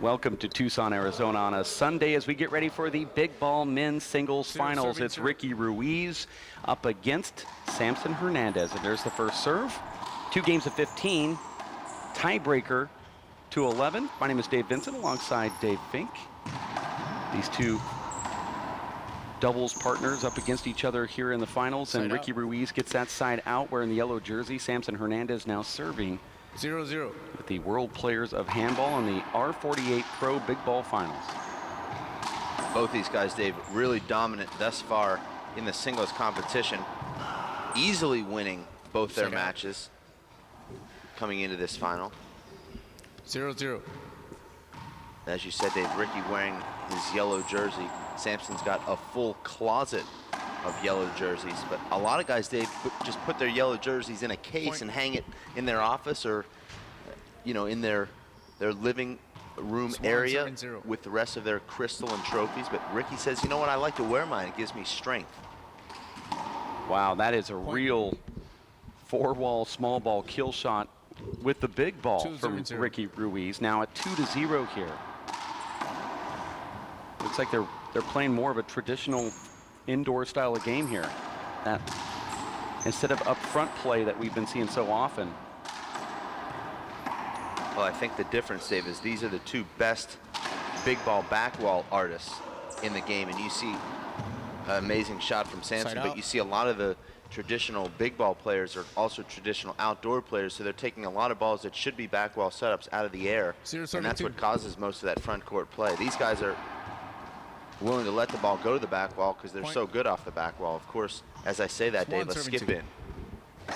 Welcome to Tucson, Arizona on a Sunday as we get ready for the big ball men's singles finals. It's Ricky Ruiz up against Samson Hernandez. And there's the first serve. 2 games of 15. Tiebreaker to 11. My name is Dave Vincent alongside Dave Fink. These two doubles partners up against each other here in the finals. And Ricky Ruiz gets that side out wearing the yellow jersey. Samson Hernandez now serving. 0-0. With the world players of handball in the R48 Pro Big Ball Finals. Both these guys, Dave, really dominant thus far in the singles competition. Easily winning both their matches coming into this final. 0-0. As you said, Dave, Ricky wearing his yellow jersey. Samson's got a full closet of yellow jerseys, but a lot of guys, Dave, just put their yellow jerseys in a case and hang it in their office or, you know, in their living room area with the rest of their crystal and trophies. But Ricky says, you know what, I like to wear mine. It gives me strength. Wow, that is a real 4-wall, small ball kill shot with the big ball from Ricky Ruiz. Now at 2-0 here. Looks like they're playing more of a traditional indoor style of game here, that instead of up front play that we've been seeing so often. Well, I think the difference, Dave, is these are the two best big ball back wall artists in the game, and you see an amazing shot from Samson, but you see a lot of the traditional big ball players are also traditional outdoor players, so they're taking a lot of balls that should be back wall setups out of the air, and that's what causes most of that front court play. These guys are willing to let the ball go to the back wall because they're so good off the back wall. Of course, as I say that, Dave, let's skip in.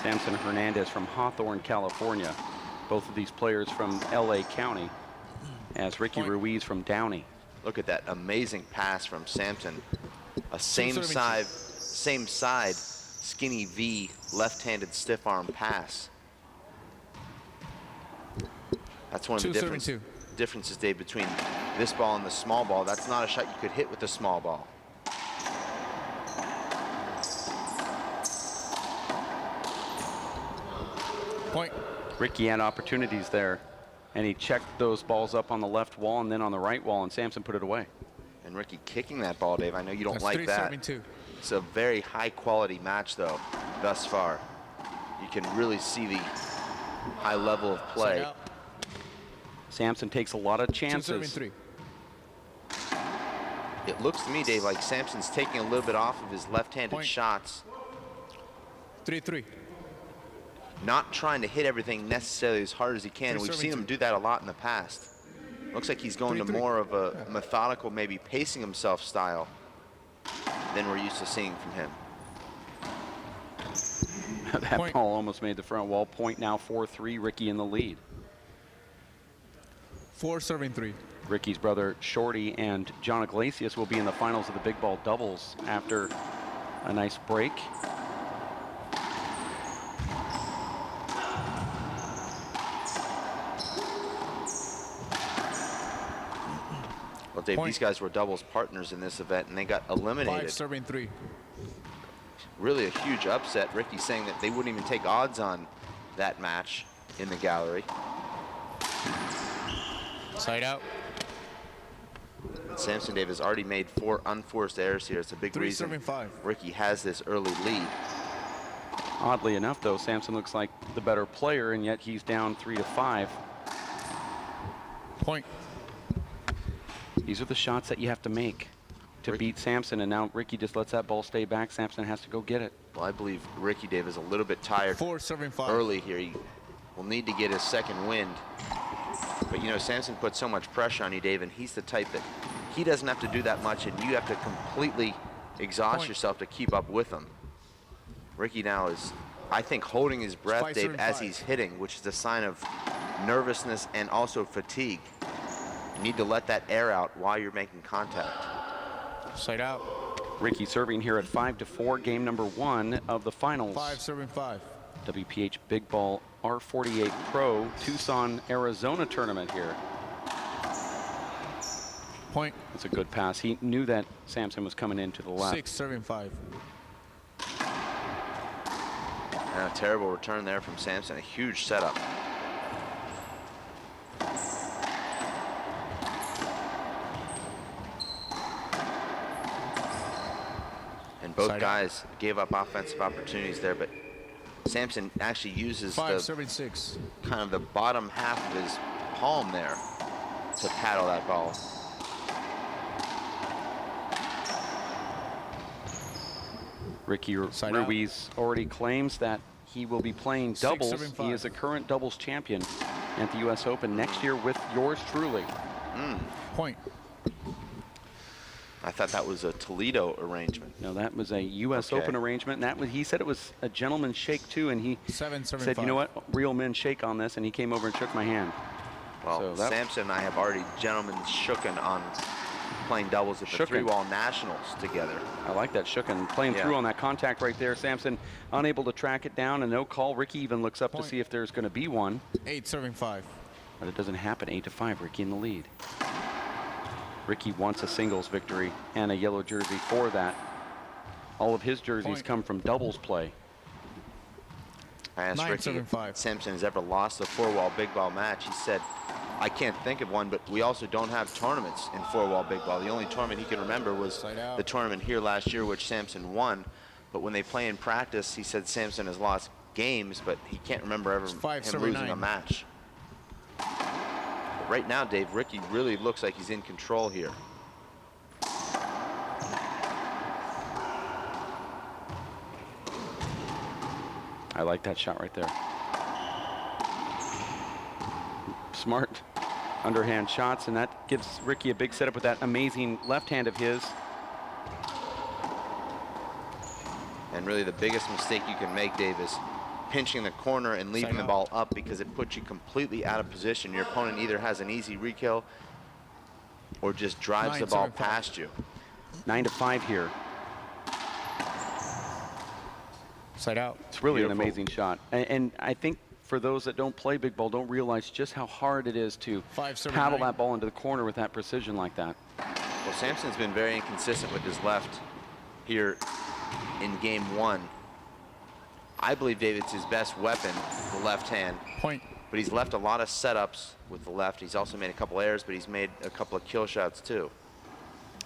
Samson Hernandez from Hawthorne, California. Both of these players from LA County, as Ricky Ruiz from Downey. Look at that amazing pass from Samson. A same side, skinny V, left-handed stiff arm pass. That's one of the differences, Dave, between this ball and the small ball. That's not a shot you could hit with the small ball. Point. Ricky had opportunities there, and he checked those balls up on the left wall and then on the right wall, and Samson put it away. And Ricky kicking that ball, Dave. I know you don't like that. It's a very high-quality match, though, thus far. You can really see the high level of play. Samson takes a lot of chances. It looks to me, Dave, like Samson's taking a little bit off of his left-handed shots. 3-3. Not trying to hit everything necessarily as hard as he can. We've seen him do that a lot in the past. Looks like he's going to more of a methodical, maybe pacing himself style than we're used to seeing from him. That ball almost made the front wall. Point now 4-3, Ricky in the lead. 4-3. Ricky's brother Shorty and John Iglesias will be in the finals of the big ball doubles after a nice break. Well, Dave, these guys were doubles partners in this event, and they got eliminated. 5-3. Really a huge upset. Ricky saying that they wouldn't even take odds on that match in the gallery. Side out. Samson, Dave, has already made 4 unforced errors here. It's a big reason Ricky has this early lead. Oddly enough, though, Samson looks like the better player, and yet he's down 3-5. Point. These are the shots that you have to make to beat Samson, and now Ricky just lets that ball stay back. Samson has to go get it. Well, I believe Ricky, Dave, is a little bit tired early here. He will need to get his second wind. But, you know, Samson puts so much pressure on you, Dave, and he's the type that he doesn't have to do that much, and you have to completely exhaust yourself to keep up with him. Ricky now is, I think, holding his breath, Dave, as he's hitting, which is a sign of nervousness and also fatigue. You need to let that air out while you're making contact. Side out. Ricky serving here at 5-4, game number 1 of the finals. 5-5. WPH Big Ball R48 Pro Tucson, Arizona tournament here. Point. It's a good pass. He knew that Samson was coming in to the left. 6-5. And a terrible return there from Samson. A huge setup. Both guys gave up offensive opportunities there, but Sampson actually uses the kind of the bottom half of his palm there to paddle that ball. Ricky Ruiz already claims that he will be playing doubles. He is a current doubles champion at the U.S. Open next year with yours truly. Point. I thought that was a Toledo arrangement. No, that was a U.S. Open arrangement. And that was, he said it was a gentleman's shake too, and he said, you know what, real men shake on this, and he came over and shook my hand. Well, so Sampson and I have already gentlemen shooken on playing doubles at the three-wall nationals together. I like that shooken, playing through on that contact right there. Sampson unable to track it down, and no call. Ricky even looks up to see if there's going to be one. 8-5. But it doesn't happen. 8-5. Ricky in the lead. Ricky wants a singles victory and a yellow jersey for that. All of his jerseys come from doubles play. I asked Ricky if Sampson has ever lost a four-wall big ball match. He said, I can't think of one, but we also don't have tournaments in four-wall big ball. The only tournament he can remember was the tournament here last year, which Sampson won. But when they play in practice, he said Sampson has lost games, but he can't remember ever him losing a match. Right now, Dave, Ricky really looks like he's in control here. I like that shot right there. Smart underhand shots, and that gives Ricky a big setup with that amazing left hand of his. And really the biggest mistake you can make, Dave, is pinching the corner and leaving the ball up, because it puts you completely out of position. Your opponent either has an easy re-kill or just drives the ball past you. 9-5 here. Side out. It's really an amazing shot. And I think for those that don't play big ball, don't realize just how hard it is to paddle that ball into the corner with that precision like that. Well, Sampson's been very inconsistent with his left here in game one. I believe, Dave, it's his best weapon, the left hand. Point. But he's left a lot of setups with the left. He's also made a couple errors, but he's made a couple of kill shots too.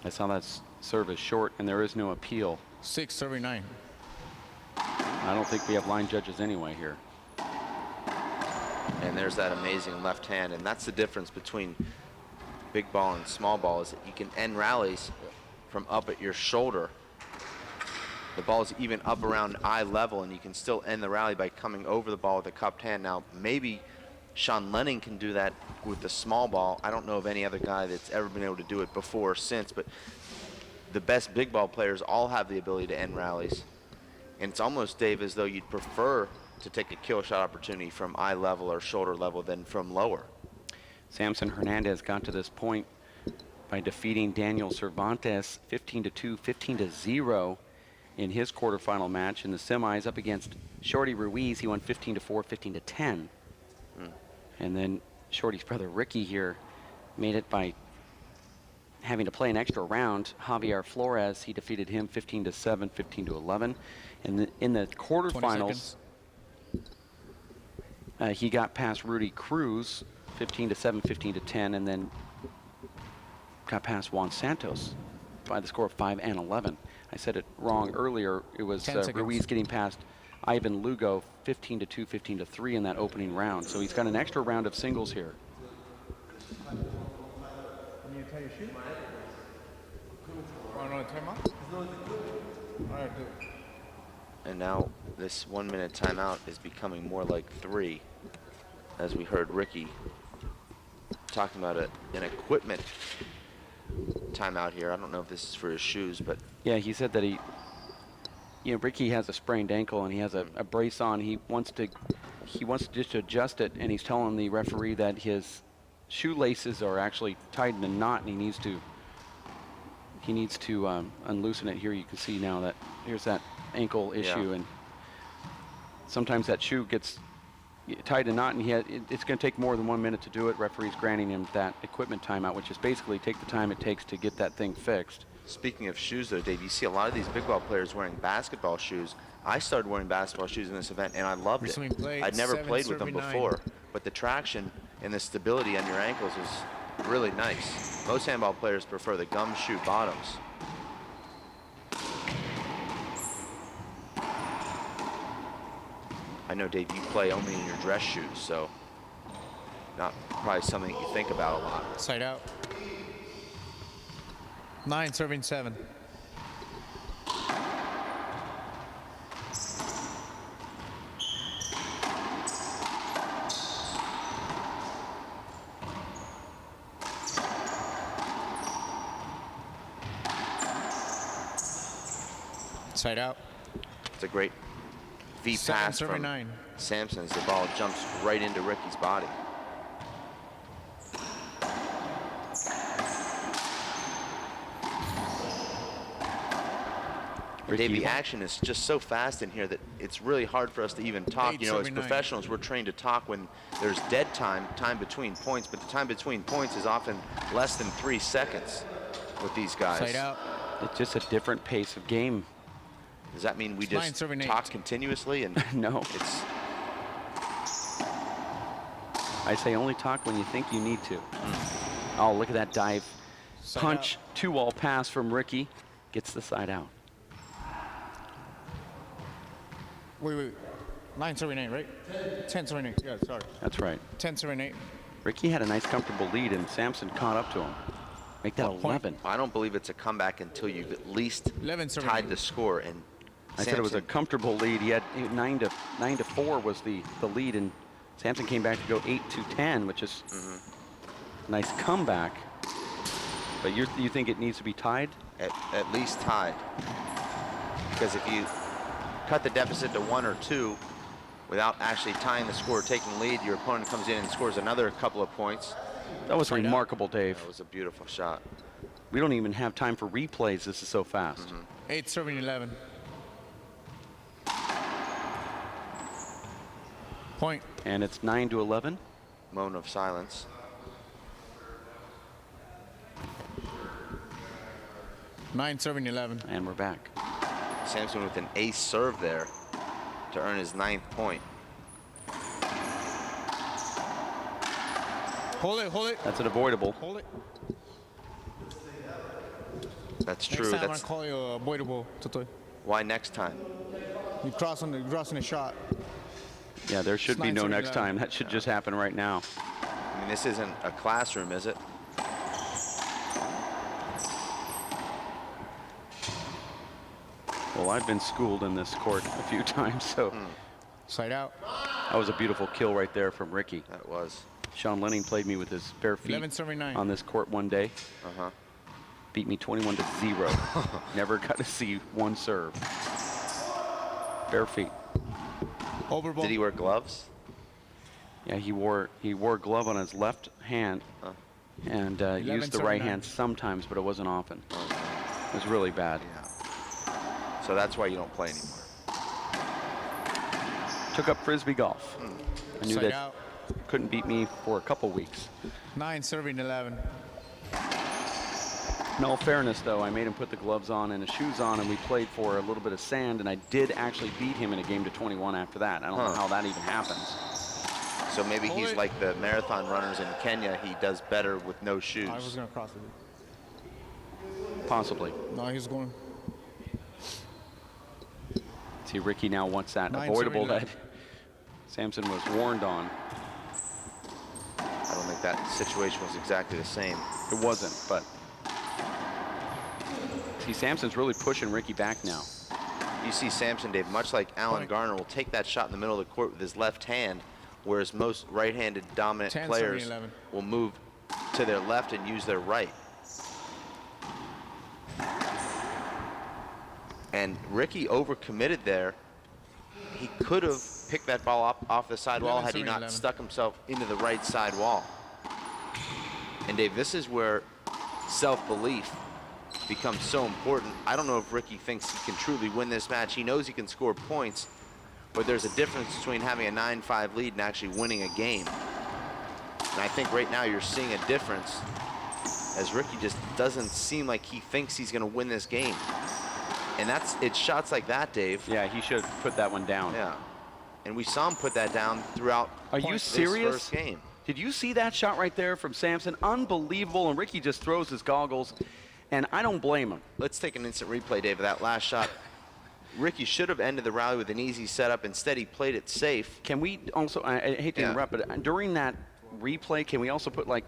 I saw that serve is short, and there is no appeal. 6-9. I don't think we have line judges anyway here. And there's that amazing left hand, and that's the difference between big ball and small ball, is that you can end rallies from up at your shoulder. The ball is even up around eye level, and you can still end the rally by coming over the ball with a cupped hand. Now, maybe Sean Lennon can do that with the small ball. I don't know of any other guy that's ever been able to do it before or since, but the best big ball players all have the ability to end rallies. And it's almost, Dave, as though you'd prefer to take a kill shot opportunity from eye level or shoulder level than from lower. Samson Hernandez got to this point by defeating Daniel Cervantes 15-2, 15-0 in his quarterfinal match. In the semis up against Shorty Ruiz, he won 15-4, 15-10. And then Shorty's brother Ricky here made it by having to play an extra round. Javier Flores, he defeated him 15-7, 15-11. And in the quarterfinals, he got past Rudy Cruz 15-7, 15-10, and then got past Juan Santos by the score of 5 and 11. I said it wrong earlier. It was Ruiz getting past Ivan Lugo 15-2, 15-3 in that opening round. So he's got an extra round of singles here. And now this 1 minute timeout is becoming more like 3, as we heard Ricky talking about an equipment timeout here. I don't know if this is for his shoes, but yeah, he said that Ricky has a sprained ankle and he has a brace on. He wants to just adjust it, and he's telling the referee that his shoelaces are actually tied in a knot, and he needs to unloosen it. Here you can see now that here's that ankle issue, and sometimes that shoe gets tied in a knot, and it's going to take more than 1 minute to do it. Referee's granting him that equipment timeout, which is basically take the time it takes to get that thing fixed. Speaking of shoes, though, Dave, you see a lot of these big ball players wearing basketball shoes. I started wearing basketball shoes in this event, and I loved it. I'd never played with them before, but the traction and the stability on your ankles is really nice. Most handball players prefer the gum shoe bottoms. I know, Dave, you play only in your dress shoes, so not probably something you think about a lot. Side out. 9, serving 7. Side out. It's a great V 7, pass serving from 9. Sampson as the ball jumps right into Ricky's body. Dave, the action is just so fast in here that it's really hard for us to even talk. You know, as professionals, we're trained to talk when there's dead time between points, but the time between points is often less than 3 seconds with these guys. Side out. It's just a different pace of game. Does that mean we just talk continuously? And No. It's. I say only talk when you think you need to. Oh, look at that dive. Punch, 2-wall pass from Ricky. Gets the side out. Wait. 9, serving 8, right? 10, serving 8. Yeah, sorry. That's right. 10, serving 8. Ricky had a nice, comfortable lead, and Sampson caught up to him. Make that 11. I don't believe it's a comeback until you've at least 11, tied the score. And I said it was a comfortable lead. He had 9 to 4 was the lead, and Sampson came back to go 8 to 10, which is a nice comeback. But you think it needs to be tied? At least tied. Because if you cut the deficit to 1 or 2 without actually tying the score, taking the lead, your opponent comes in and scores another couple of points. That was remarkable, Dave. That was a beautiful shot. We don't even have time for replays. This is so fast. 8, serving 11. Point. And it's 9 to 11. Moment of silence. Nine, serving 11. And we're back. Sampson with an ace serve there to earn his 9th point. Hold it. That's an avoidable. Hold it. That's true. Next time That's I call you avoidable, Totoy. why next time. You crossing the shot. Yeah, there should be no 9-11. next time. That should just happen right now. I mean, this isn't a classroom, is it? Well, I've been schooled in this court a few times, so. Side out. That was a beautiful kill right there from Ricky. That was. Sean Lenning played me with his bare feet 11, serving 9. on this court one day. Beat me 21 to 0. Never got to see one serve. Bare feet. Overball. Did he wear gloves? Yeah, he wore a glove on his left hand and used the right hand sometimes, but it wasn't often. It was really bad. Yeah. So that's why you don't play anymore. Took up frisbee golf. I knew Side that out. couldn't beat me for a couple weeks. 9, serving 11. In all fairness, though, I made him put the gloves on and his shoes on, and we played for a little bit of sand, and I did actually beat him in a game to 21 after that. I don't know how that even happens. So maybe he's like the marathon runners in Kenya. He does better with no shoes. I was going to cross it. Possibly. No, he's going. See, Ricky now wants that 9, avoidable 7, that Sampson was warned on. I don't think that situation was exactly the same. It wasn't, but see, Sampson's really pushing Ricky back now. You see Sampson, Dave, much like Alan Garner, will take that shot in the middle of the court with his left hand, whereas most right-handed dominant 10, players 7, 11. will move to their left and use their right. And Ricky overcommitted there. He could have picked that ball off the side wall had he not stuck himself into the right side wall. And Dave, this is where self-belief becomes so important. I don't know if Ricky thinks he can truly win this match. He knows he can score points, but there's a difference between having a 9-5 lead and actually winning a game. And I think right now you're seeing a difference as Ricky just doesn't seem like he thinks he's going to win this game. And it's shots like that, Dave. Yeah, he should have put that one down. Yeah. And we saw him put that down throughout Are you serious? his first game. Did you see that shot right there from Sampson? Unbelievable, and Ricky just throws his goggles, and I don't blame him. Let's take an instant replay, Dave, of that last shot. Ricky should have ended the rally with an easy setup. Instead, he played it safe. Can we also, I hate to interrupt, but during that replay, can we also put like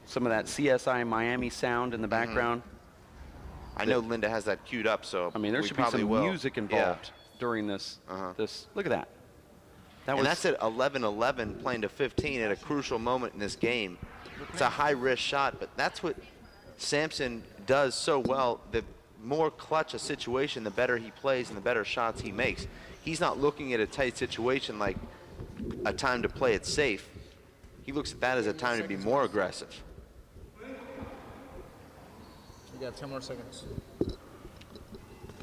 some of that CSI Miami sound in the background? I know Linda has that queued up, so I mean, there should be some music involved during this. Look at that. And that's at 11-11 playing to 15 at a crucial moment in this game. It's a high-risk shot, but that's what Samson does so well. The more clutch a situation, the better he plays and the better shots he makes. He's not looking at a tight situation like a time to play it safe. He looks at that as a time to be more aggressive. You got 10 more seconds.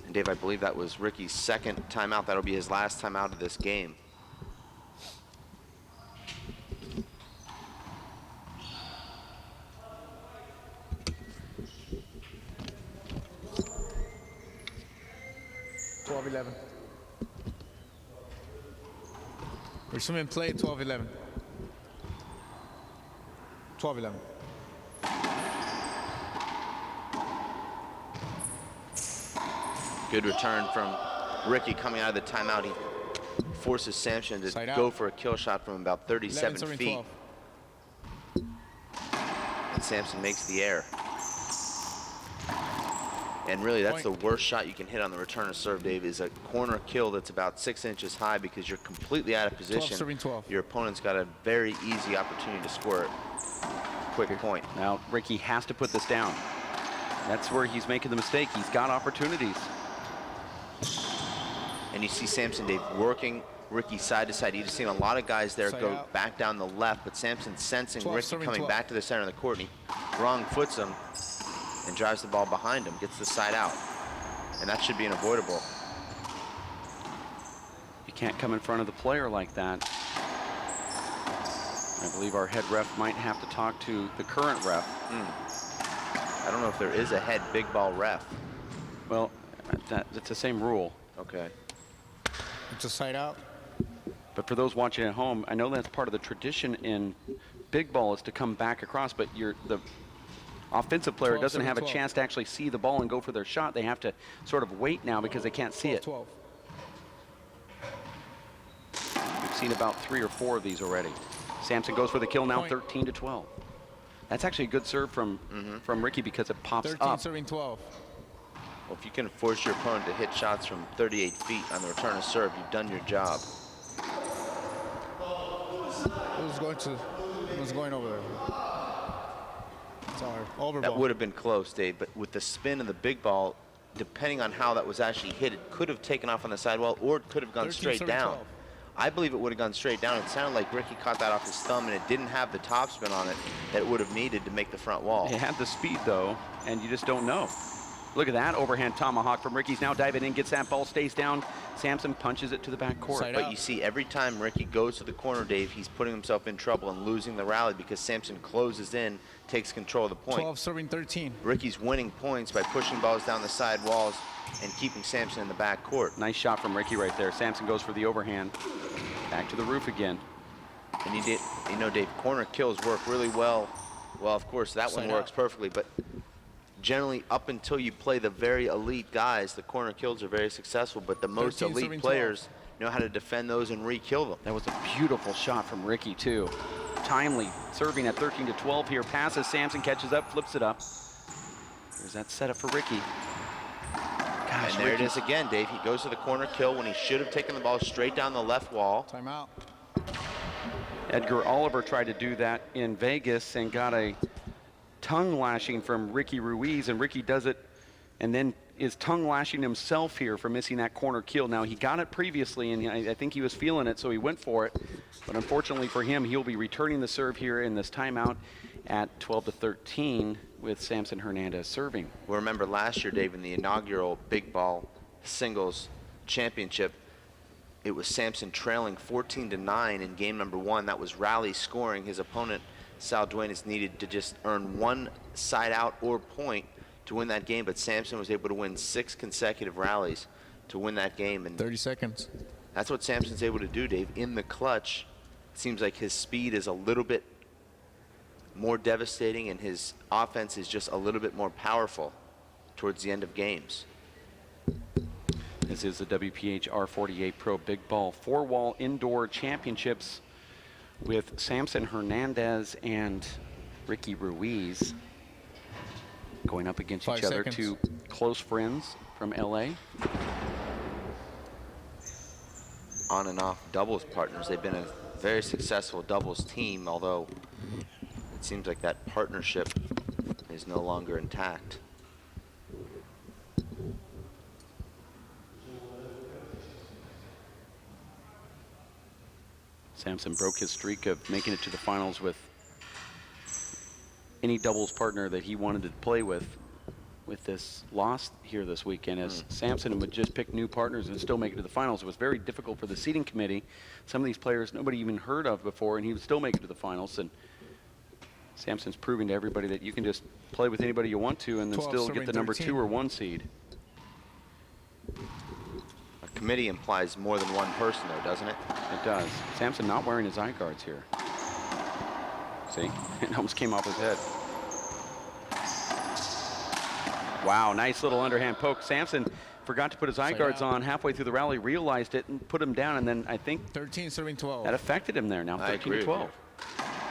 And Dave, I believe that was Ricky's second timeout. That'll be his last timeout of this game. Resume play, 12-11. 12-11. Good return from Ricky coming out of the timeout. He forces Samson to go for a kill shot from about 37 feet. 12. And Samson makes the error. And really, that's the worst shot you can hit on the return of serve, Dave, is a corner kill that's about 6 inches high because you're completely out of position. 12. Your opponent's got a very easy opportunity to score it. Quick point. Now, Ricky has to put this down. That's where he's making the mistake. He's got opportunities. And you see Samson, Dave, working Ricky side to side. You've seen a lot of guys there go back down the left, but Samson sensing Ricky coming back to the center of the court, and he wrong foots him and drives the ball behind him, gets the side out. And that should be unavoidable. You can't come in front of the player like that. I believe our head ref might have to talk to the current ref. I don't know if there is a head big ball ref. Well, that's the same rule. Okay. It's a side out. But for those watching at home, I know that's part of the tradition in big ball is to come back across, but the offensive player doesn't have a chance to actually see the ball and go for their shot. They have to sort of wait now because they can't see it. 12. We've seen about 3 or 4 of these already. Samson goes for the kill now, 13-12. That's actually a good serve from Ricky because it pops 13, up. serving 12. Well, if you can force your opponent to hit shots from 38 feet on the return of serve, you've done your job. It was going over there. Sorry, over That ball. would have been close, Dave, but with the spin of the big ball, depending on how that was actually hit, it could have taken off on the sidewall or it could have gone 13, straight serving down. 12. I believe it would have gone straight down. It sounded like Ricky caught that off his thumb and it didn't have the topspin on it that it would have needed to make the front wall. It had the speed, though, and you just don't know. Look at that overhand tomahawk from Ricky's now diving in, gets that ball, stays down. Samson punches it to the back court. But you see, every time Ricky goes to the corner, Dave, he's putting himself in trouble and losing the rally because Samson closes in, takes control of the point. 12, serving 13. Ricky's winning points by pushing balls down the side walls and keeping Samson in the back court. Nice shot from Ricky right there. Samson goes for the overhand. Back to the roof again. And you know, Dave, corner kills work really well. Well, of course, that one works perfectly, but generally up until you play the very elite guys, the corner kills are very successful, but the most elite players know how to defend those and re-kill them. That was a beautiful shot from Ricky, too. Timely, serving at 13-12 here. Passes, Samson catches up, flips it up. There's that setup for Ricky. Gosh, and there it is again, Dave. He goes to the corner kill when he should have taken the ball straight down the left wall. Timeout. Edgar Oliver tried to do that in Vegas and got a tongue lashing from Ricky Ruiz, and Ricky does it and then is tongue lashing himself here for missing that corner kill. Now, he got it previously, and I think he was feeling it, so he went for it. But unfortunately for him, he'll be returning the serve here in this timeout at 12-13 with Samson Hernandez serving. Well, remember last year, Dave, in the inaugural big ball singles championship, it was Samson trailing 14-9 in game number 1. That was rally scoring. His opponent, Sal Duenas, needed to just earn one side out or point to win that game, but Samson was able to win 6 consecutive rallies to win that game. And 30 seconds. That's what Samson's able to do, Dave. In the clutch, it seems like his speed is a little bit more devastating and his offense is just a little bit more powerful towards the end of games. This is the WPH R48 Pro Big Ball 4-wall indoor championships with Samson Hernandez and Ricky Ruiz going up against 5 each other, seconds. two close friends from LA. On and off doubles partners. They've been a very successful doubles team, although it seems like that partnership is no longer intact. Samson broke his streak of making it to the finals with any doubles partner that he wanted to play with this loss here this weekend, as Samson would just pick new partners and still make it to the finals. It was very difficult for the seating committee. Some of these players nobody even heard of before, and he would still make it to the finals. And Samson's proving to everybody that you can just play with anybody you want to and then 12, still get the number 13. 2 or 1 seed. A committee implies more than one person, though, doesn't it? It does. Samson not wearing his eye guards here. See, it almost came off his head. Wow, nice little underhand poke. Samson forgot to put his eye guards on halfway through the rally, realized it, and put him down, and then I think 13 serving 12. that affected him there. Now 13 to 12.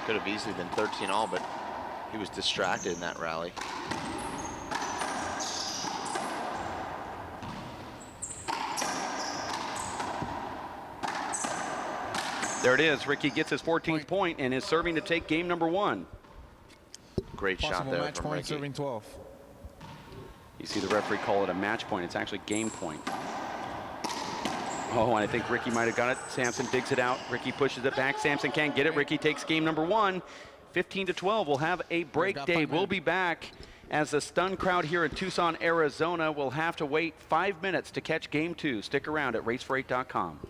Could have easily been 13 all, but he was distracted in that rally. There it is. Ricky gets his 14th point and is serving to take game number 1. Great shot Possible there match from point Ricky. serving 12. You see the referee call it a match point. It's actually game point. Oh, and I think Ricky might have got it. Samson digs it out. Ricky pushes it back. Samson can't get it. Ricky takes game number 1. 15 to 12. We'll have a break, Dave. We'll be back as the stunned crowd here in Tucson, Arizona will have to wait 5 minutes to catch game 2. Stick around at racefor8.com.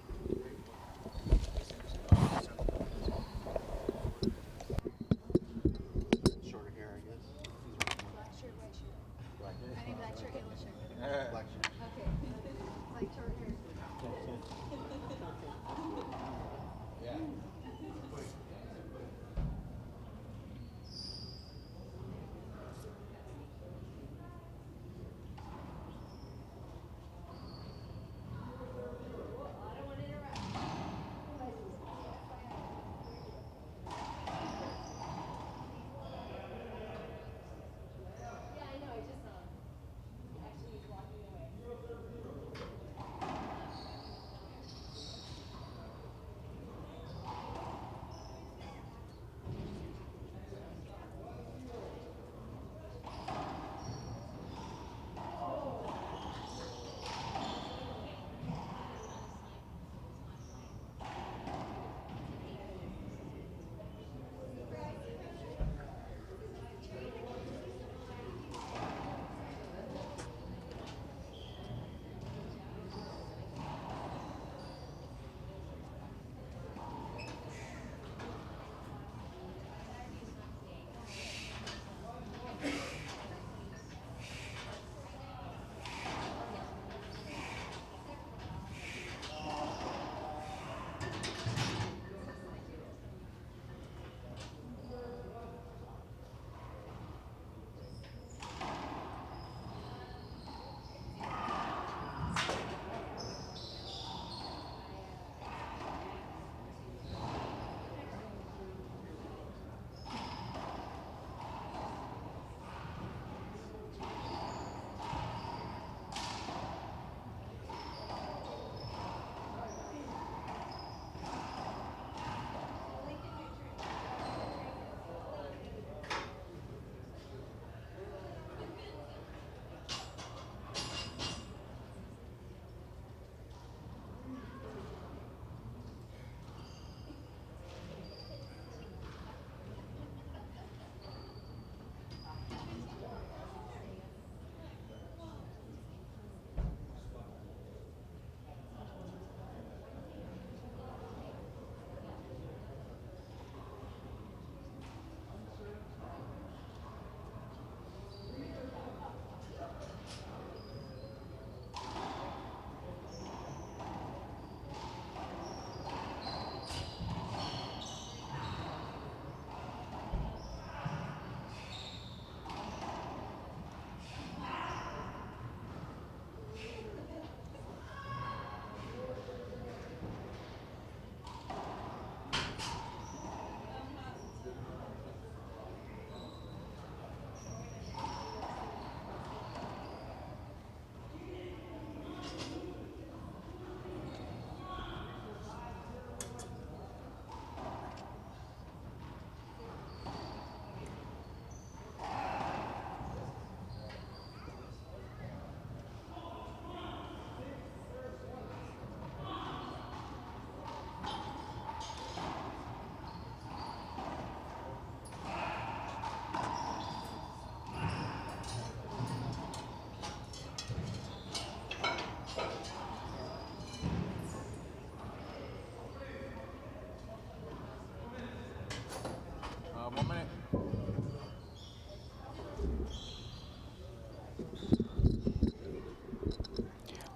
1 minute.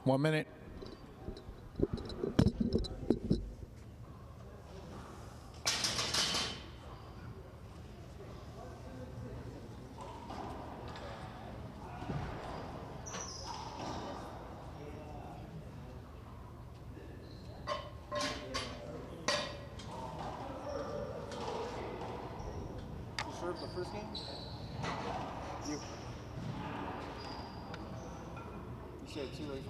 One minute. The first game? You. You said 2 late.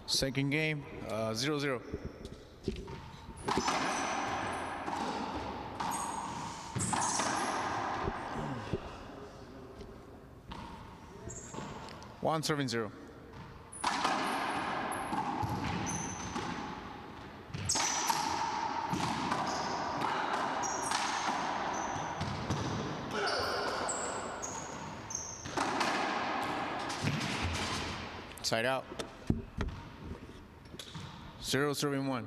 Second game, 0-0. One serving 0. Side out. 0 serving 1.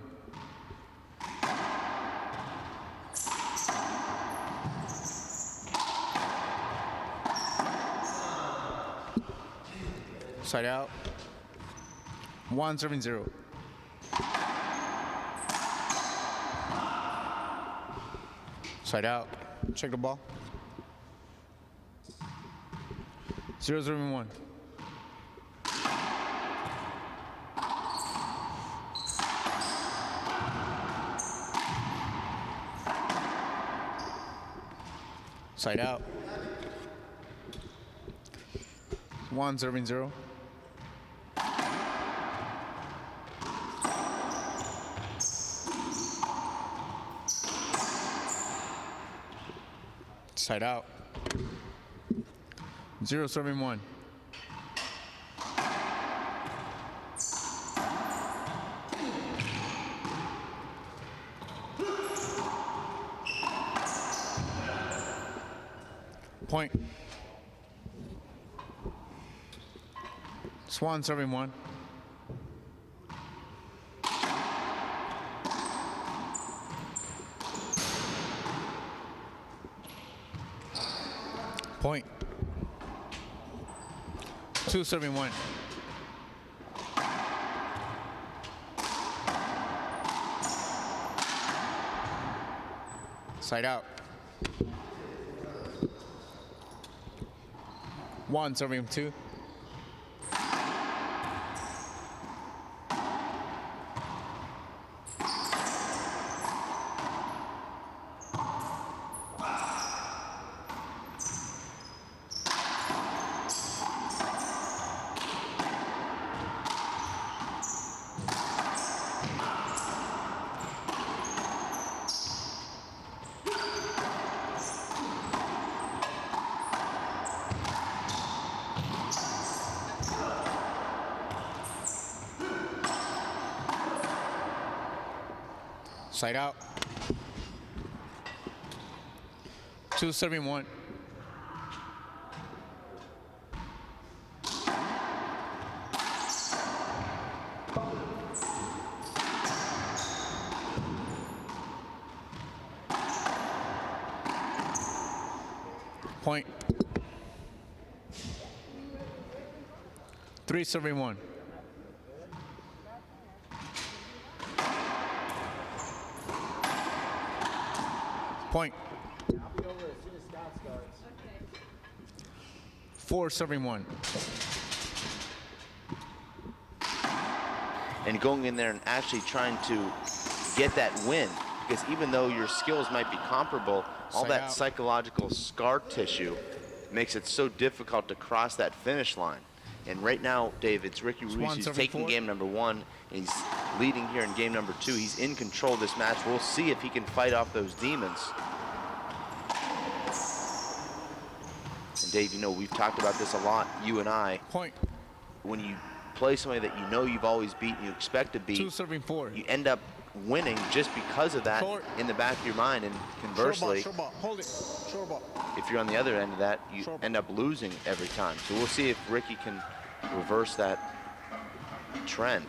Side out. 1 serving 0. Side out. Check the ball. 0 serving 1. Side out. 1 serving 0. Side out. 0 serving 1. Point. Swan serving 1. Point. 2 serving 1. Side out. 1 serving 2. Side out. 2 serving 1. Point. 3 serving 1. Point. 4 serving 1. And going in there and actually trying to get that win, because even though your skills might be comparable, all Side that out. psychological scar tissue makes it so difficult to cross that finish line. And right now, Dave, it's Ricky Ruiz Swan who's serving taking 4. game number 1, and he's leading here in game number 2. He's in control of this match. We'll see if he can fight off those demons. And Dave, you know, we've talked about this a lot, you and I. Point. When you play somebody that you know you've always beaten, you expect to beat, 2 serving 4. you end up winning just because of that Short. in the back of your mind. And conversely, Short ball. Hold it. Short ball. if you're on the other end of that, you Short end up losing every time. So we'll see if Ricky can reverse that trend.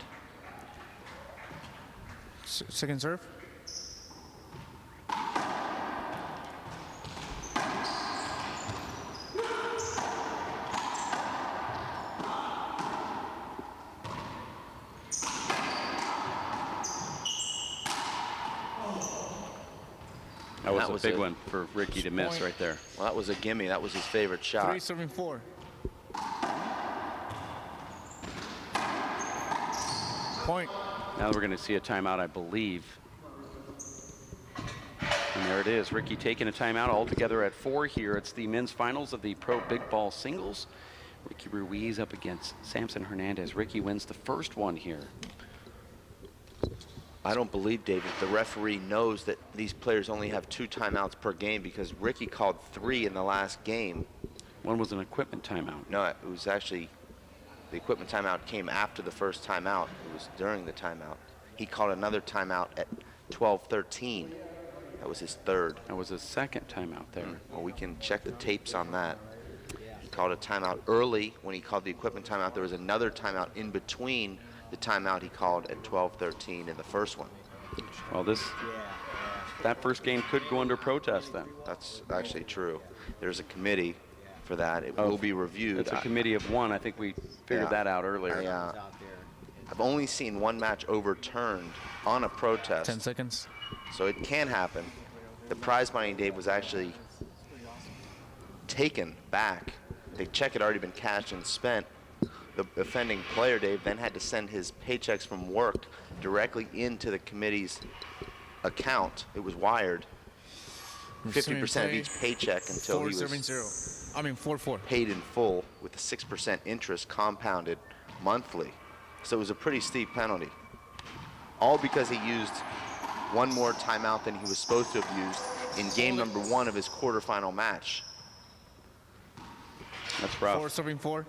Second serve. That was a big one for Ricky to miss right there. Well, that was a gimme. That was his favorite shot. 3-7-4. Point. Now we're going to see a timeout, I believe. And there it is. Ricky taking a timeout altogether at 4 here. It's the men's finals of the Pro Big Ball Singles. Ricky Ruiz up against Samson Hernandez. Ricky wins the first one here. I don't believe, David, the referee knows that these players only have 2 timeouts per game because Ricky called 3 in the last game. One was an equipment timeout. No, it was actually, the equipment timeout came after the first timeout. It was during the timeout. He called another timeout at 12:13. That was his third. That was his second timeout there. Well, we can check the tapes on that. He called a timeout early when he called the equipment timeout. There was another timeout in between the timeout he called at 12:13 in the first one. Well, that first game could go under protest then. That's actually true. There's a committee for that. It will be reviewed. It's a committee of one. I think we figured that out earlier. I've only seen one match overturned on a protest. 10 seconds. So it can happen. The prize money, Dave, was actually taken back. The check had already been cashed and spent. The offending player, Dave, then had to send his paychecks from work directly into the committee's account. It was wired. 50% of each paycheck until he was 4-4. paid in full with a 6% interest compounded monthly. So it was a pretty steep penalty. All because he used one more timeout than he was supposed to have used in game number 1 of his quarterfinal match. That's rough. 4-7-4.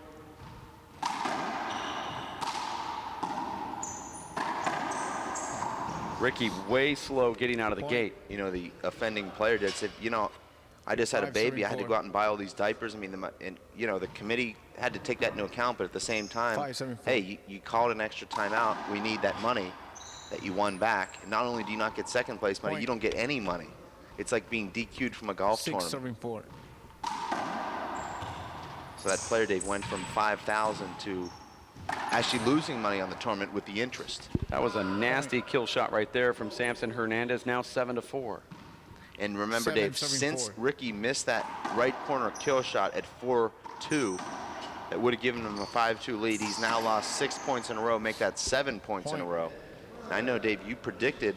Ricky way slow getting out of the gate. You know, the offending player did said, you know, I just had a baby. I had to go out and buy all these diapers. I mean, you know, the committee had to take that into account, but at the same time, 5-7-4. hey, you called an extra timeout. We need that money that you won back. And not only do you not get second place money, you don't get any money. It's like being DQ'd from a golf tournament. 6-7-4. So that player, Dave, went from 5,000 to actually losing money on the tournament with the interest. That was a nasty kill shot right there from Samson Hernandez, now 7-4. And remember, Dave, since Ricky missed that right corner kill shot at 4-2, that would have given him a 5-2 lead. He's now lost 6 points in a row, make that 7 points in a row. And I know, Dave, you predicted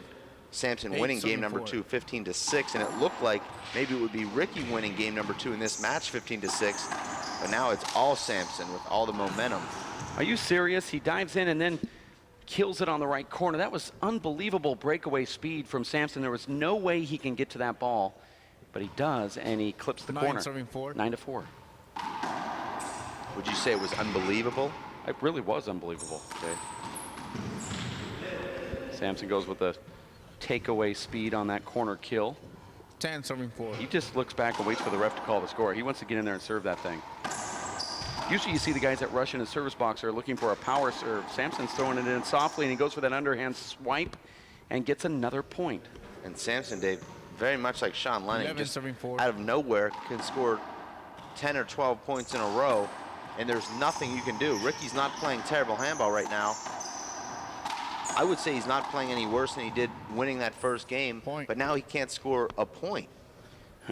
Samson winning game number 2 15-6, and it looked like maybe it would be Ricky winning game number 2 in this match 15-6, but now it's all Samson with all the momentum. Are you serious? He dives in and then kills it on the right corner. That was unbelievable breakaway speed from Samson. There was no way he can get to that ball, but he does, and he clips the corner. 9-4. Would you say it was unbelievable? It really was unbelievable, Dave. Samson goes with the takeaway speed on that corner kill. 10-4. He just looks back and waits for the ref to call the score. He wants to get in there and serve that thing. Usually you see the guys that rush in the service box are looking for a power serve. Samson's throwing it in softly, and he goes for that underhand swipe and gets another point. And Samson, Dave, very much like Sean Lennon, just 11-4. out of nowhere can score 10 or 12 points in a row, and there's nothing you can do. Ricky's not playing terrible handball right now. I would say he's not playing any worse than he did winning that first game, but now he can't score a point.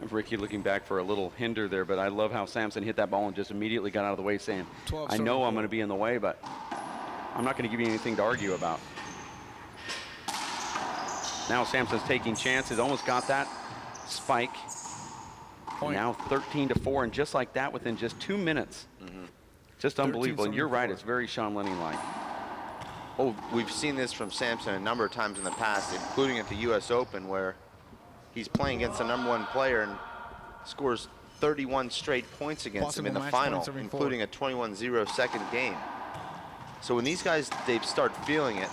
Ricky looking back for a little hinder there, but I love how Samson hit that ball and just immediately got out of the way saying, I know I'm going to be in the way, but I'm not going to give you anything to argue about. Now Samson's taking chances, almost got that spike. Now 13-4, and just like that within just 2 minutes. Just unbelievable, and you're right, it's very Sean Lennon-like. Oh, we've seen this from Samson a number of times in the past, including at the U.S. Open, where he's playing against the #1 player and scores 31 straight points against him in the final, including a 21-0 second game. So when these guys, they start feeling it,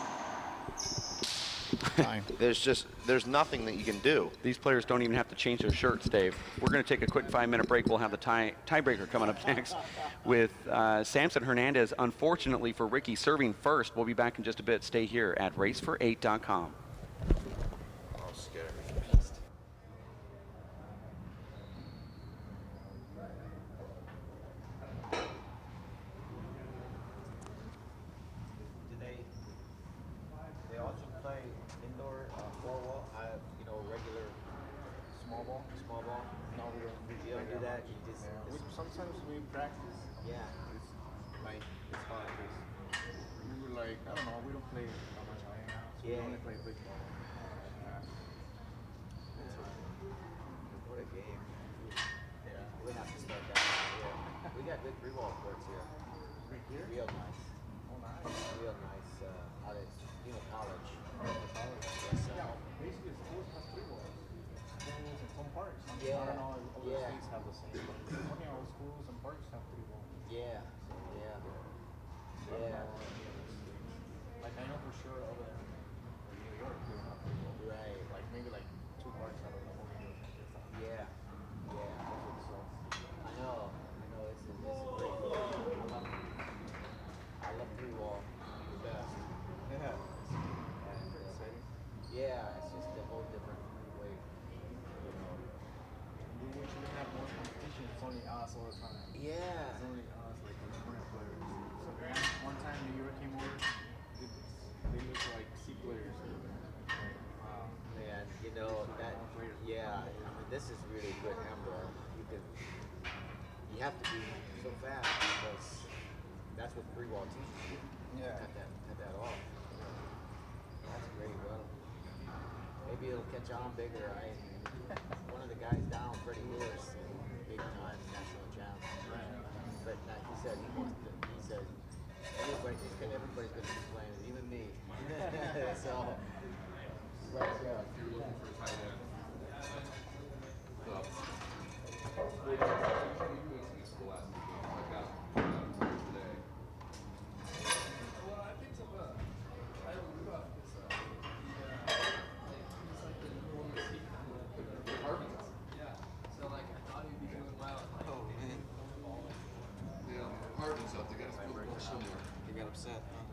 Fine. There's nothing that you can do. These players don't even have to change their shirts, Dave. We're going to take a quick 5-minute break. We'll have the tiebreaker coming up next with Samson Hernandez, unfortunately for Ricky, serving first. We'll be back in just a bit. Stay here at racefor8.com. They also play indoor, four-wall, regular small ball. No, we don't. You don't do that. You just Sometimes we practice. yeah. It's like it's hard. We were like, I don't know, we don't play that much right now. So we Yeah. only play baseball. What a game. Yeah. We have to start that. Yeah. We got good three-wall courts here. Right here? Real nice. Oh, nice. Real nice. Out at college. Yeah, basically schools have three balls. Schools and some parks. I Yeah. don't know if other Yeah. states have the same. But many of our schools and parks have three balls. Yeah. Like I know for sure over there in New York they don't have three balls. Right. Like maybe like two parks out of the whole New York. Yeah. So I know. It's a great game. I love three-wall. The best. yeah. And, yeah, it's just a whole different way. We wish we had more competition. It's only us all the time. Yeah. It's only us, like California players. So one time New York came over, they looked like C players. Wow. Man, that. Yeah, this is really good handball. You have to be so fast because that's what free wall teaches you. Yeah. Cut that off. That's great. Well, maybe it'll catch on bigger. One of the guys down, Freddie Lewis, big time national champ. But he said everybody's gonna be playing it, even me. So. Right, yeah. If you're looking for a tight end, today. Yeah, Harden's up. They got to go somewhere. You got upset, huh?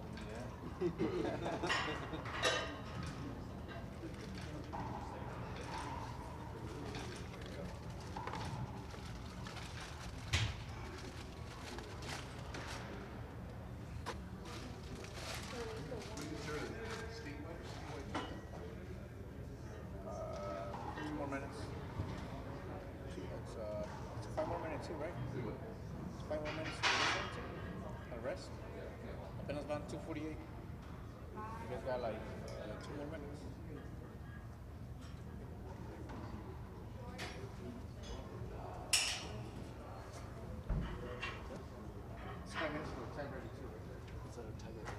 Three more minutes. It's 5 more minutes too, right? It's 5 more minutes to rest. Apenas van 2:48. You guys got like 2 more minutes. It's 5 minutes for the time ready too, right? It's a tiebreaker.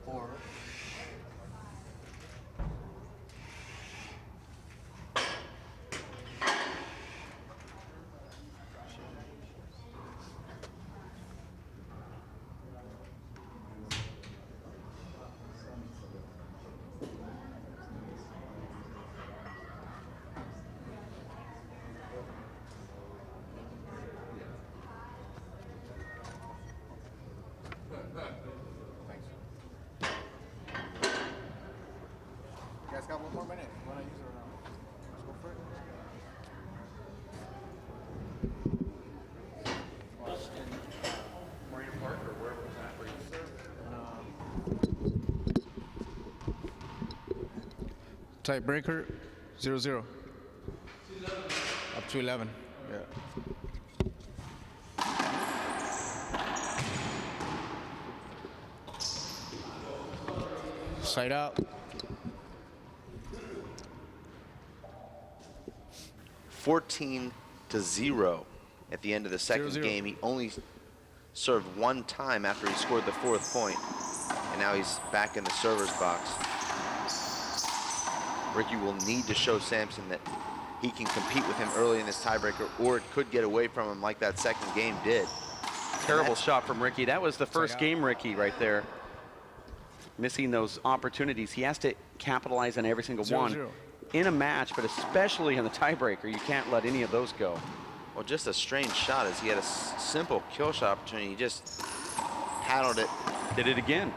Or thanks. You guys got 1 more minute. You wanna use it or not? Let's go for it. Marina Park, or where was that? Where you served? Tiebreaker 0-0. Up to 11. Yeah. Side out. 14-0 at the end of the second 0-0. game. He only served 1 time after he scored the 4th point, and now he's back in the server's box. Ricky will need to show Samson that he can compete with him early in this tiebreaker, or it could get away from him like that second game did. Terrible shot from Ricky. That was the first game, Ricky, right there. Missing those opportunities. He has to capitalize on every single one in a match, but especially in the tiebreaker. You can't let any of those go. Well, just a strange shot as he had a simple kill shot opportunity. He just paddled it. Did it again.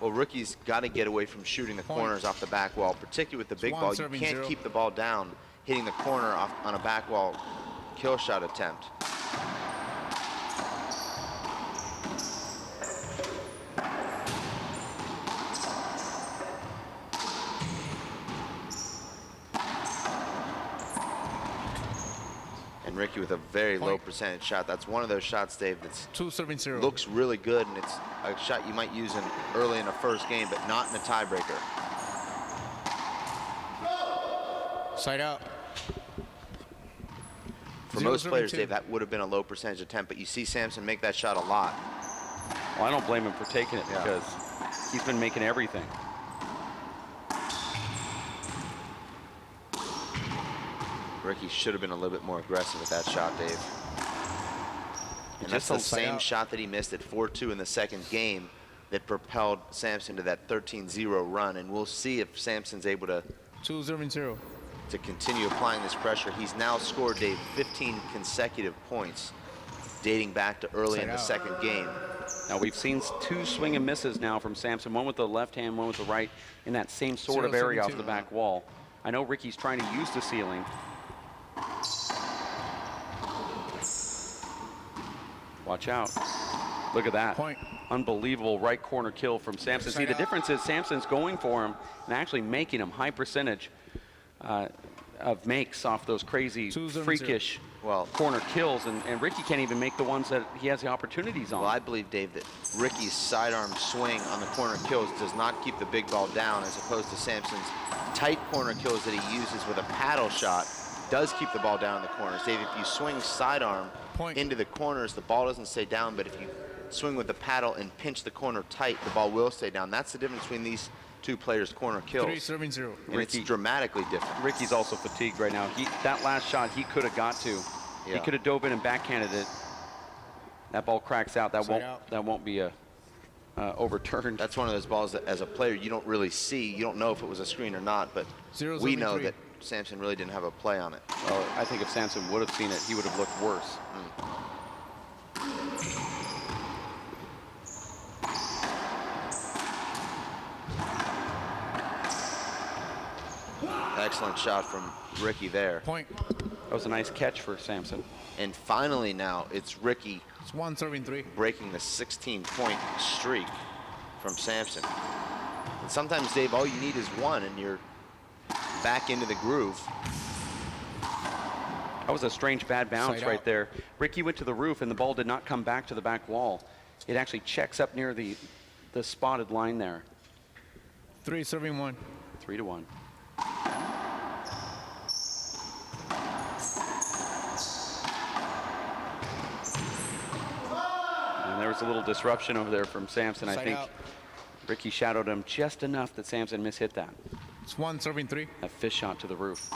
Well, Ricky's got to get away from shooting the corners off the back wall, particularly with the big ball. You can't keep the ball down hitting the corner off on a back wall kill shot attempt. And Ricky with a very low percentage shot. That's one of those shots, Dave, that's 2-0. looks really good, and it's a shot you might use early in the first game, but not in a tiebreaker. Side out. For most players, Dave, that would have been a low percentage attempt, but you see Samson make that shot a lot. Well, I don't blame him for taking it because he's been making everything. Ricky should have been a little bit more aggressive with that shot, Dave. And that's the same shot that he missed at 4-2 in the second game that propelled Samson to that 13-0 run. And we'll see if Samson's able to 2-0. to continue applying this pressure. He's now scored, Dave, 15 consecutive points dating back to early in the second game. Now we've seen 2 swing and misses now from Samson, one with the left hand, one with the right, in that same sort of area off the back wall. I know Ricky's trying to use the ceiling. Watch out. Look at that. Unbelievable right corner kill from Samson. See, the difference is Samson's going for him and actually making him high percentage of makes off those crazy, freakish corner kills, and Ricky can't even make the ones that he has the opportunities on. Well, I believe, Dave, that Ricky's sidearm swing on the corner kills does not keep the big ball down, as opposed to Samson's tight corner kills that he uses with a paddle shot does keep the ball down in the corners. Dave, if you swing sidearm into the corners, the ball doesn't stay down, but if you swing with the paddle and pinch the corner tight, the ball will stay down. That's the difference between these 2 players' corner kills. 3-0. And it's dramatically different. Ricky's also fatigued right now. That last shot he could have got to. He could have dove in and backhanded it. That ball cracks out. That won't be overturned. That's one of those balls that, as a player, you don't really see. You don't know if it was a screen or not, but we know that Samson really didn't have a play on it. Well, I think if Samson would have seen it, he would have looked worse. Excellent shot from Ricky there. That was a nice catch for Samson. And finally now, it's Ricky. It's 1-3. Breaking the 16-point streak from Samson. And sometimes, Dave, all you need is one, and you're back into the groove. That was a strange bad bounce right there. Ricky went to the roof, and the ball did not come back to the back wall. It actually checks up near the spotted line there. 3-1. 3-1. And there was a little disruption over there from Samson. I think Ricky shadowed him just enough that Samson mishit that. It's 1-3. A fish shot to the roof.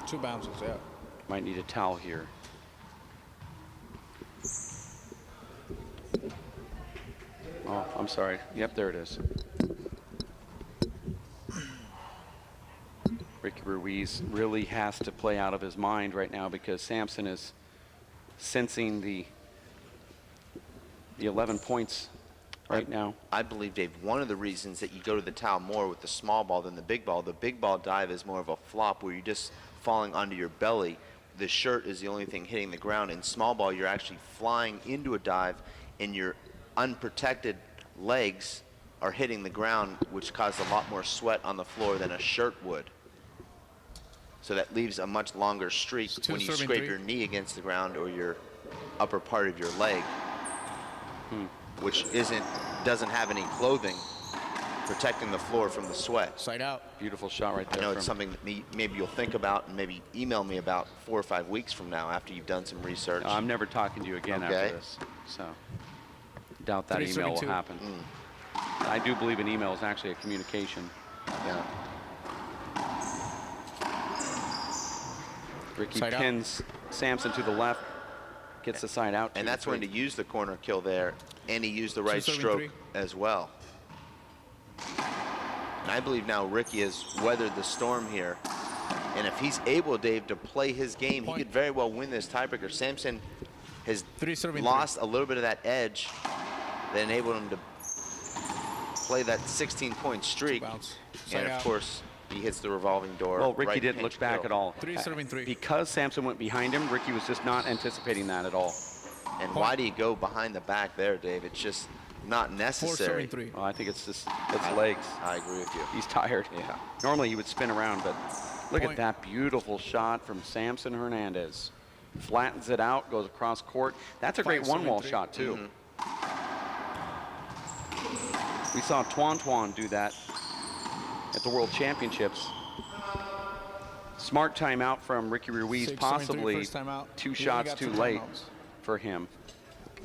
Two bounces, Might need a towel here. Oh, I'm sorry. Yep, there it is. Ricky Ruiz really has to play out of his mind right now because Samson is sensing the 11 points right now. I believe, Dave, one of the reasons that you go to the towel more with the small ball than the big ball dive is more of a flop where you're just falling onto your belly. The shirt is the only thing hitting the ground. In small ball, you're actually flying into a dive and your unprotected legs are hitting the ground, which causes a lot more sweat on the floor than a shirt would. So that leaves a much longer streak when you scrape your knee against the ground or your upper part of your leg, which doesn't have any clothing protecting the floor from the sweat. Side out. Beautiful shot right there. I know it's something that maybe you'll think about and maybe email me about 4 or 5 weeks from now after you've done some research. I'm never talking to you again after this. So Doubt that email will 372. happen. I do believe an email is actually a communication. Yeah. Ricky Side out. pins Sampson to the left, gets the side out. And that's when to use the corner kill there, and he used the right 273. stroke as well. And I believe now Ricky has weathered the storm here. And if he's able, Dave, to play his game, he could very well win this tiebreaker. Sampson has 373. lost a little bit of that edge that enabled him to play that 16-point streak. Bounce. And Side of out. course, he hits the revolving door. Well, Ricky right didn't pinch look back kill. at all. 373. Because Sampson went behind him, Ricky was just not anticipating that at all. And why do you go behind the back there, Dave? It's just not necessary. 473. Well, I think it's just it's legs. I agree with you. He's tired. Yeah. Normally he would spin around, but look at Point. that beautiful shot from Sampson Hernandez. Flattens it out, goes across court. That's a great one-wall 573. shot, too. We saw Tuan do that at the World Championships. Smart timeout from Ricky Ruiz, 673 possibly first timeout. 2 He only shots got too 2 late timeouts. for him.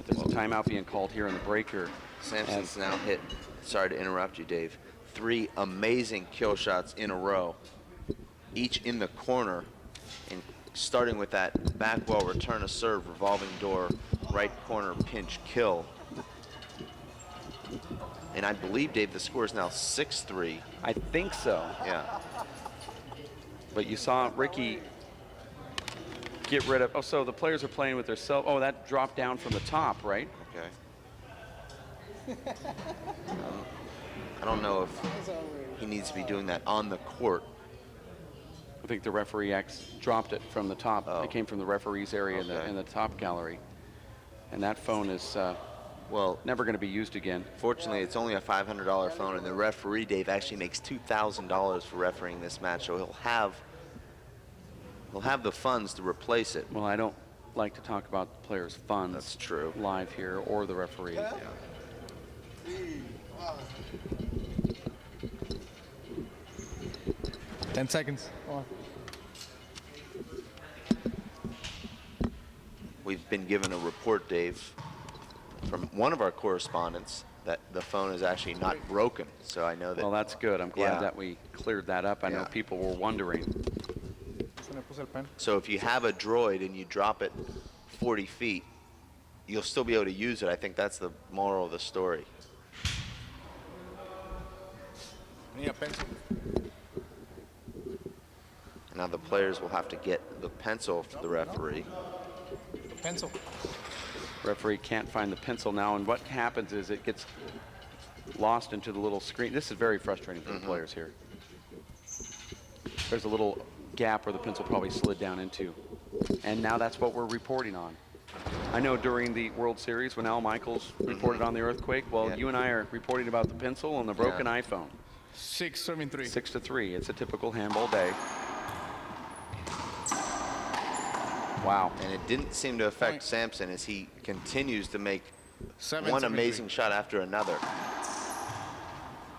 There's a timeout being called here in the breaker. Sampson's now hit, sorry to interrupt you, Dave, 3 amazing kill shots in a row, each in the corner, and starting with that back wall return to serve, revolving door, right corner pinch kill. And I believe, Dave, the score is now 6-3. I think so. Yeah. But you saw Ricky get rid of, oh, so the players are playing with their cell, oh, that dropped down from the top, right? Okay. I don't know if he needs to be doing that on the court. I think the referee dropped it from the top. Oh. It came from the referee's area Okay. in the top gallery. And that phone is Well, never going to be used again. fortunately, it's only a $500 phone, and the referee, Dave, actually makes $2,000 for refereeing this match, so he'll have the funds to replace it. Well, I don't like to talk about the players' funds. That's true. Live here, or the referee. Yeah. 10 seconds. We've been given a report, Dave, from one of our correspondents that the phone is actually not broken. So I know that. Well, that's good. I'm glad Yeah. that we cleared that up. I know Yeah. people were wondering. Se me puso el pen. So if you have a droid and you drop it 40 feet, you'll still be able to use it. I think that's the moral of the story. Need a pencil. Now the players will have to get the pencil for the referee. Pencil. Referee can't find the pencil now, and what happens is it gets lost into the little screen. This is very frustrating for the players here. There's a little gap where the pencil probably slid down into, and now that's what we're reporting on. I know during the World Series when Al Michaels reported on the earthquake, well, Yeah. you and I are reporting about the pencil and the broken Yeah. iPhone. 673. 6-3. It's a typical handball day. Wow. And it didn't seem to affect Point. Sampson as he continues to make 773. one amazing shot after another.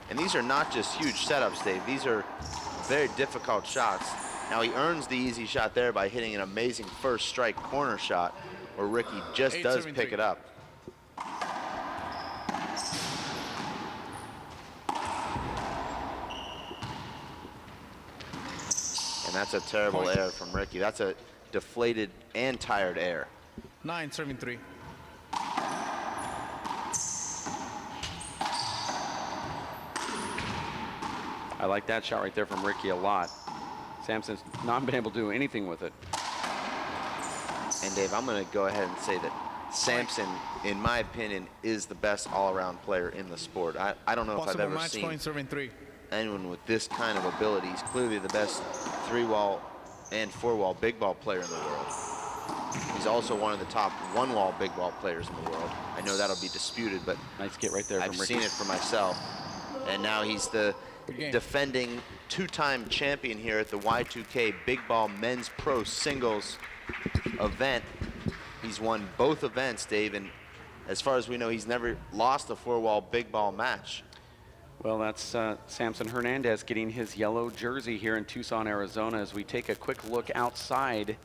And these are not just huge setups, Dave. These are very difficult shots. Now he earns the easy shot there by hitting an amazing first strike corner shot where Ricky just does pick 873. it up. And that's a terrible Point. error from Ricky. That's a deflated and tired air. 973. I like that shot right there from Ricky a lot. Sampson's not been able to do anything with it. And Dave, I'm going to go ahead and say that Sampson, in my opinion, is the best all-around player in the sport. I don't know if I've Possible ever match seen point 73. anyone with this kind of ability. He's clearly the best 3-wall and 4-wall big ball player in the world. He's also one of the top 1-wall big ball players in the world. I know that'll be disputed, but Nice get right there I've from Ricky. seen it for myself. And now he's the Good game. defending 2-time champion here at the Y2K Big Ball Men's Pro Singles event. He's won both events, Dave, and as far as we know, he's never lost a 4-wall big ball match. Well, that's Sampson Hernandez getting his yellow jersey here in Tucson, Arizona, as we take a quick look outside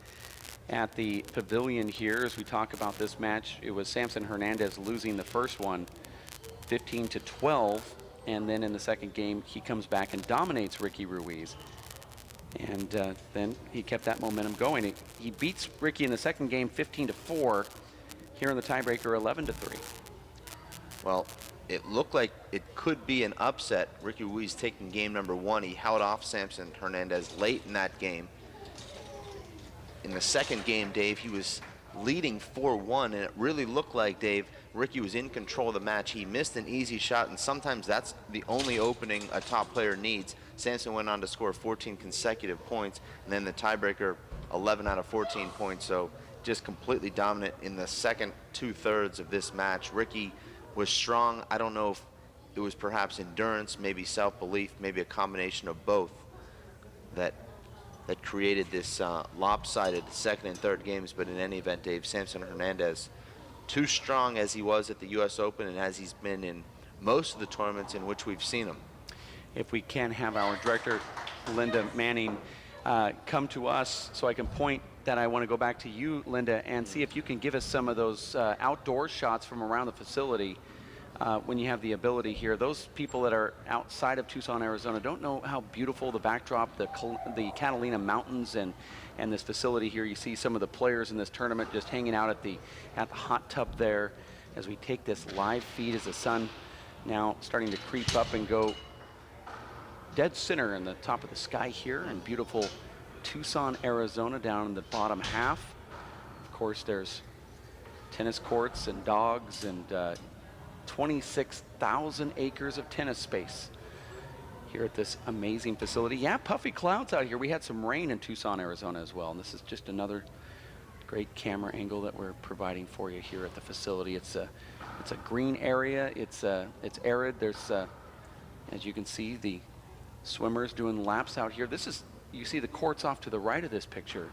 at the pavilion here as we talk about this match. It was Samson Hernandez losing the first one 15-12, and then in the second game he comes back and dominates Ricky Ruiz. And then he kept that momentum going. He beats Ricky in the second game 15-4. Here in the tiebreaker 11-3. Well, it looked like it could be an upset. Ricky Ruiz taking game number 1. He held off Samson Hernandez late in that game. In the second game, Dave, he was leading 4-1, and it really looked like, Dave, Ricky was in control of the match. He missed an easy shot, and sometimes that's the only opening a top player needs. Samson went on to score 14 consecutive points, and then the tiebreaker 11 out of 14 points. So just completely dominant in the second 2/3 of this match. Ricky was strong. I don't know if it was perhaps endurance, maybe self-belief, maybe a combination of both that created this lopsided second and third games. But in any event, Dave, Samson Hernandez, too strong as he was at the U.S. Open and as he's been in most of the tournaments in which we've seen him. If we can have our director, Linda Manning, come to us so I can point that. I want to go back to you, Linda, and see if you can give us some of those outdoor shots from around the facility when you have the ability here. Those people that are outside of Tucson, Arizona don't know how beautiful the backdrop, the Catalina Mountains and this facility here. You see some of the players in this tournament just hanging out at the hot tub there as we take this live feed as the sun now starting to creep up and go dead center in the top of the sky here in beautiful Tucson, Arizona, down in the bottom half. Of course, there's tennis courts and dogs and 26,000 acres of tennis space here at this amazing facility. Yeah, puffy clouds out here. We had some rain in Tucson, Arizona as well, and this is just another great camera angle that we're providing for you here at the facility. It's a green area. It's arid. There's as you can see, the swimmers doing laps out here. You see the courts off to the right of this picture,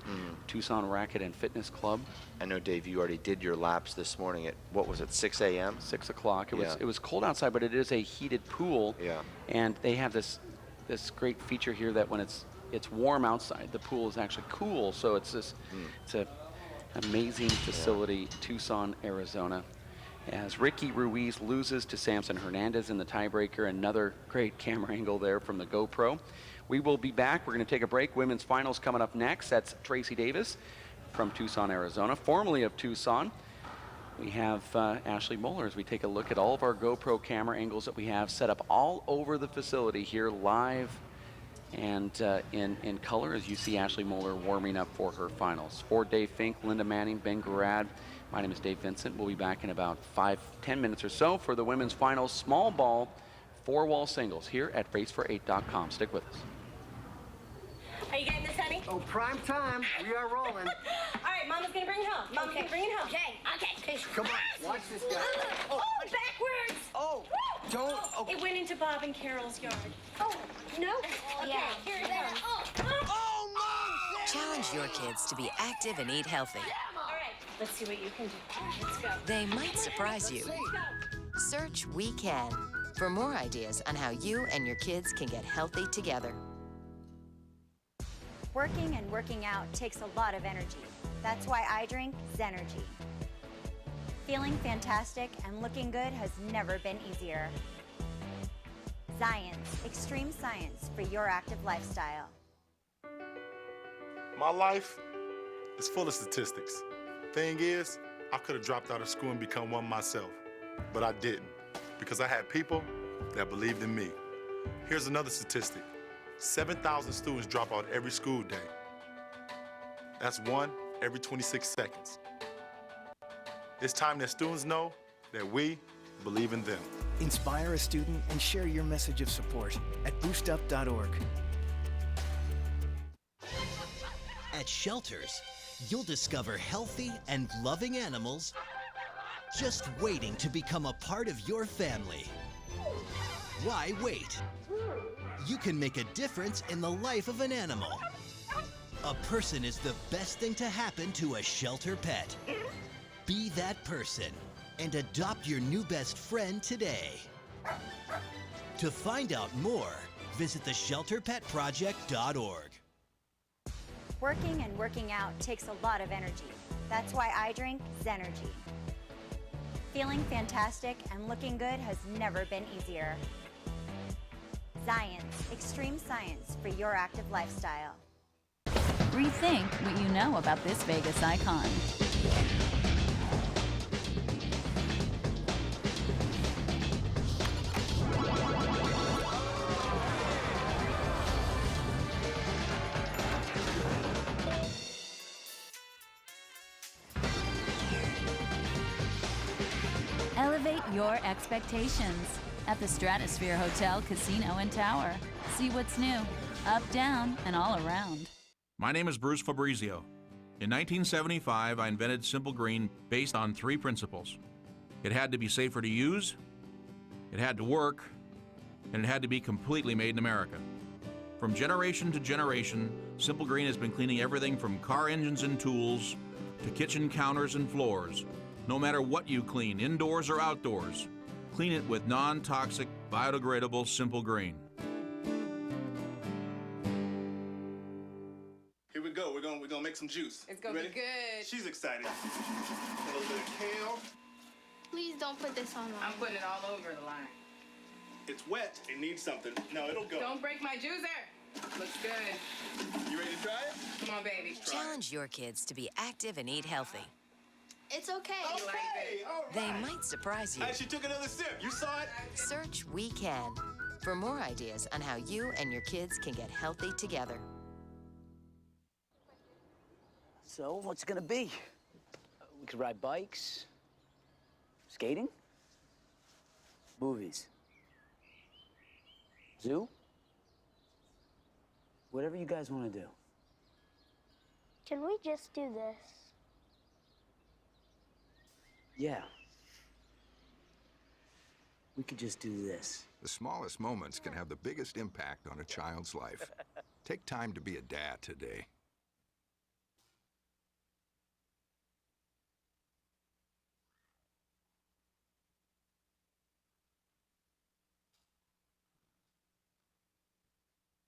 Tucson Racket and Fitness Club. I know, Dave, you already did your laps this morning at, what was it, 6 a.m.? 6 o'clock. It was cold outside, but it is a heated pool. Yeah. And they have this great feature here that when it's warm outside, the pool is actually cool. So it's an amazing facility, Tucson, Arizona. As Ricky Ruiz loses to Samson Hernandez in the tiebreaker. Another great camera angle there from the GoPro. We will be back. We're going to take a break. Women's finals coming up next. That's Tracy Davis from Tucson, Arizona, formerly of Tucson. We have Ashley Moeller as we take a look at all of our GoPro camera angles that we have set up all over the facility here live and in color as you see Ashley Moeller warming up for her finals. For Dave Fink, Linda Manning, Ben Garad, my name is Dave Vincent. We'll be back in about 5-10 minutes or so for the women's finals small ball 4-wall singles here at racefor8.com. Stick with us. Are you getting this, honey? Oh, prime time. We are rolling. All right, Mama's gonna bring it home. Mama's gonna bring it home. Okay. Come on, watch this guy. Oh, backwards. Oh, don't. Oh. It went into Bob and Carol's yard. Oh, no? Okay, Yeah. here it goes. Oh, Mom! Challenge your kids to be active and eat healthy. All right, let's see what you can do. Let's go. They might surprise you. Let's go. Search We Can for more ideas on how you and your kids can get healthy together. Working and working out takes a lot of energy. That's why I drink Zenergy. Feeling fantastic and looking good has never been easier. Science, extreme science for your active lifestyle. My life is full of statistics. Thing is, I could have dropped out of school and become one myself, but I didn't because I had people that believed in me. Here's another statistic. 7,000 students drop out every school day. That's one every 26 seconds. It's time that students know that we believe in them. Inspire a student and share your message of support at boostup.org. At shelters, you'll discover healthy and loving animals just waiting to become a part of your family. Why wait? You can make a difference in the life of an animal. A person is the best thing to happen to a shelter pet. Be that person and adopt your new best friend today. To find out more, visit theshelterpetproject.org. Working and working out takes a lot of energy. That's why I drink Zenergy. Feeling fantastic and looking good has never been easier. Zions, extreme science for your active lifestyle. Rethink what you know about this Vegas icon. Elevate your expectations at the Stratosphere Hotel, Casino, and Tower. See what's new, up, down, and all around. My name is Bruce Fabrizio. In 1975, I invented Simple Green based on 3 principles. It had to be safer to use, it had to work, and it had to be completely made in America. From generation to generation, Simple Green has been cleaning everything from car engines and tools to kitchen counters and floors. No matter what you clean, indoors or outdoors, clean it with non-toxic, biodegradable Simple Green. Here we go. We're gonna make some juice. It's gonna be good. She's excited. A little bit of kale. Please don't put this on. I'm putting it all over the line. It's wet. It needs something. No, it'll go. Don't break my juicer. Looks good. You ready to try it? Come on, baby. Challenge your kids to be active and eat healthy. It's okay. Okay, all right. They might surprise you. She took another sip. You saw it? Search We Can for more ideas on how you and your kids can get healthy together. So, what's it gonna be? We could ride bikes, skating, movies, zoo, whatever you guys want to do. Can we just do this? Yeah. We could just do this. The smallest moments can have the biggest impact on a child's life. Take time to be a dad today.